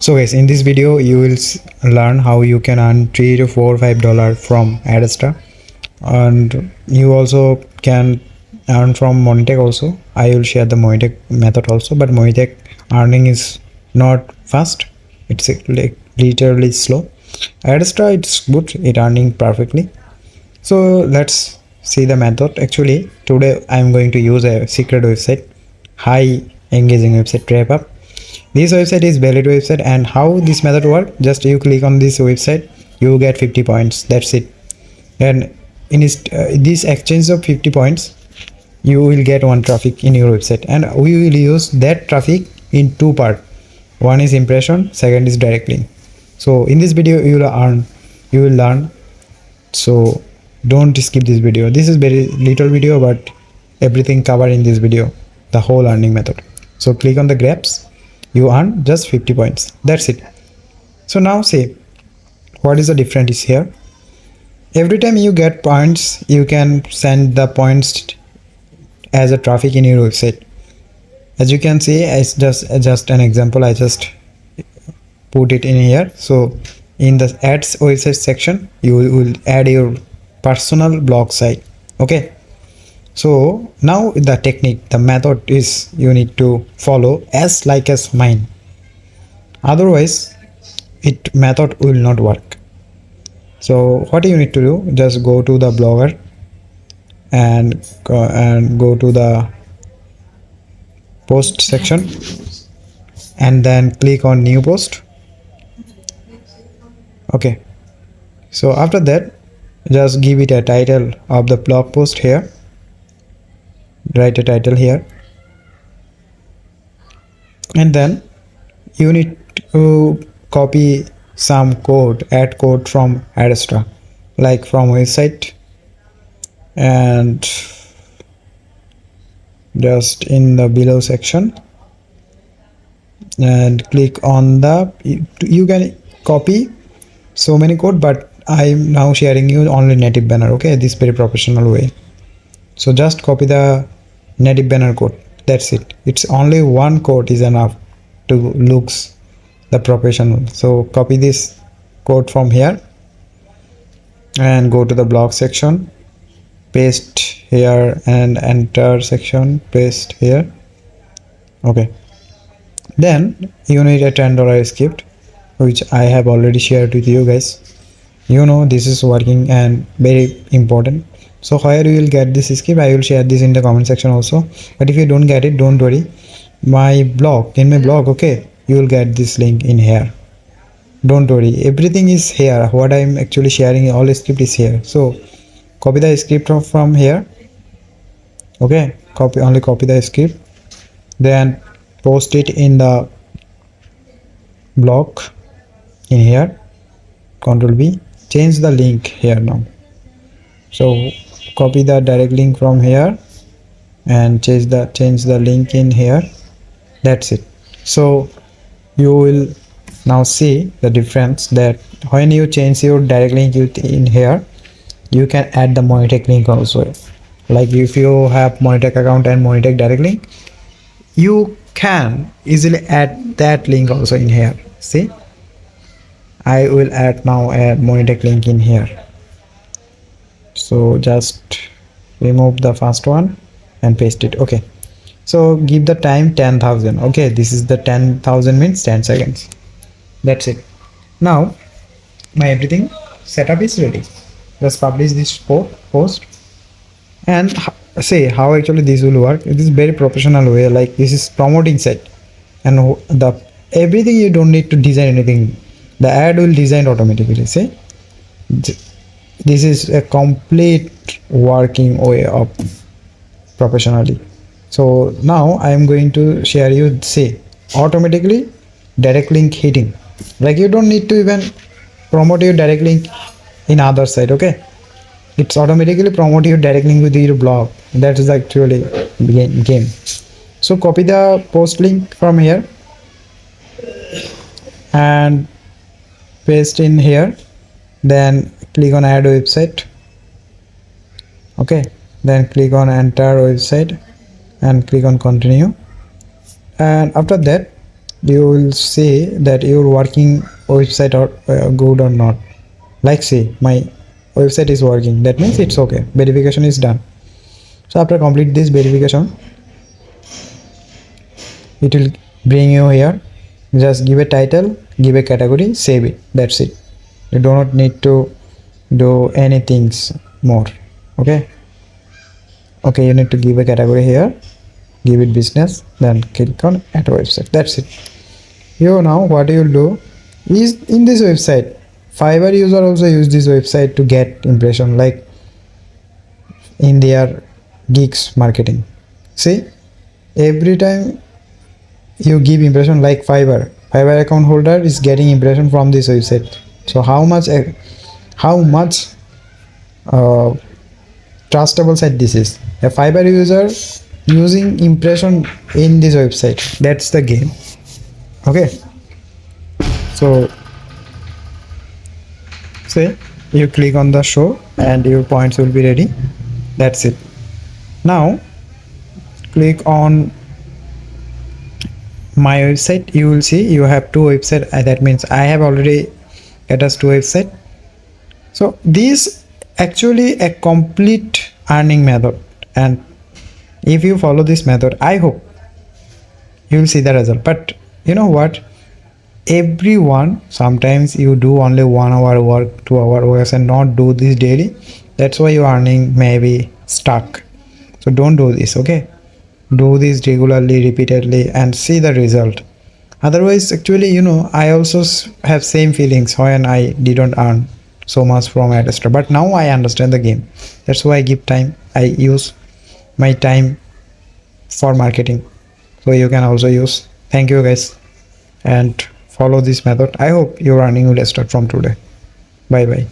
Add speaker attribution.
Speaker 1: So guys, in this video you will learn how you can earn $3 to $5 from Adsterra, and you also can earn from Monitech also. I will share the Monitech method also, but Monitech earning is not fast, it's like literally slow. Adsterra, it's good, it earning perfectly. So let's see the method. Actually today I am going to use a secret website, high engaging website, TrapUp. This website is valid website, and how this method work, just you click on this website, you get 50 points, that's it. And in this exchange of 50 points, you will get one traffic in your website, and we will use that traffic in two part. One is impression, second is direct link. So in this video you will learn, so don't skip this video. This is very little video, but everything covered in this video, the whole earning method. So click on the grabs, you earn just 50 points, that's it. So now say what is the difference is here. Every time you get points, you can send the points as a traffic in your website. As you can see, it's just an example, I just put it in here. So in the ads website section, you will add your personal blog site. Okay, so now the technique, the method is you need to follow as mine, otherwise it method will not work. So what you need to do, just go to the blogger and go to the post section, and then click on new post. Okay, so after that just give it a title of the blog post here, write a title here, and then you need to copy some code, add code from Adsterra, like from website, and just in the below section, and click on the, you can copy so many code, but I'm now sharing you only native banner. Okay, this very professional way. So just copy the native banner code, that's it. It's only one code is enough to looks the professional. So copy this code from here and go to the blog section, paste here, and enter section, paste here. Okay, then you need a $10 script, which I have already shared with you guys. You know this is working and very important. So where you will get this script, I will share this in the comment section also, but if you don't get it, don't worry, in my blog, okay, you will get this link in here. Don't worry, everything is here, what I'm actually sharing, all the script is here. So copy the script from here. Okay, copy the script, then post it in the blog in here, Control B, change the link here now. So copy the direct link from here and change the link in here, that's it. So you will now see the difference, that when you change your direct link in here, you can add the Monitech link also. Like if you have Monitech account and Monitech direct link, you can easily add that link also in here. See, I will add now a Monitech link in here. So just remove the first one and paste it. Okay, so give the time 10,000. Okay, this is the 10,000 means 10 seconds, that's it. Now my everything setup is ready. Just publish this post and say how actually this will work. It is very professional way, like this is promoting site, and the everything, you don't need to design anything, the ad will design automatically. See, this is a complete working way of professionally. So now I am going to share you, say automatically direct link hitting, like you don't need to even promote your direct link in other site. Okay, it's automatically promote your direct link with your blog, that is actually game. So copy the post link from here and paste in here, then click on add website. Okay, then click on enter website and click on continue, and after that you will say that your working website or good or not. Like say my website is working, that means it's okay, verification is done. So after complete this verification, it will bring you here. Just give a title, give a category, save it, that's it. You do not need to do anything more. Okay, you need to give a category here, give it business, then click on add website, that's it. You now what you will do is, in this website, Fiverr user also use this website to get impression, like in their gigs marketing. See, every time you give impression, like Fiverr account holder is getting impression from this website. So how much uh, trustable site this is? A Fiverr user using impression in this website, that's the game. Okay, so say you click on the show and your points will be ready, that's it. Now click on my website, you will see you have two websites. That means I have already attached two website. So this actually a complete earning method, and if you follow this method, I hope you will see the result. But you know what, everyone, sometimes you do only 1 hour work, 2 hour work and not do this daily, that's why your earning may be stuck. So don't do this. Okay, do this regularly, repeatedly, and see the result. Otherwise, actually, I also have same feelings when I didn't earn so much from Adsterra, but now I understand the game. That's why I give time, I use my time for marketing. So you can also use. Thank you guys, and follow this method. I hope your earning will start from today. Bye bye.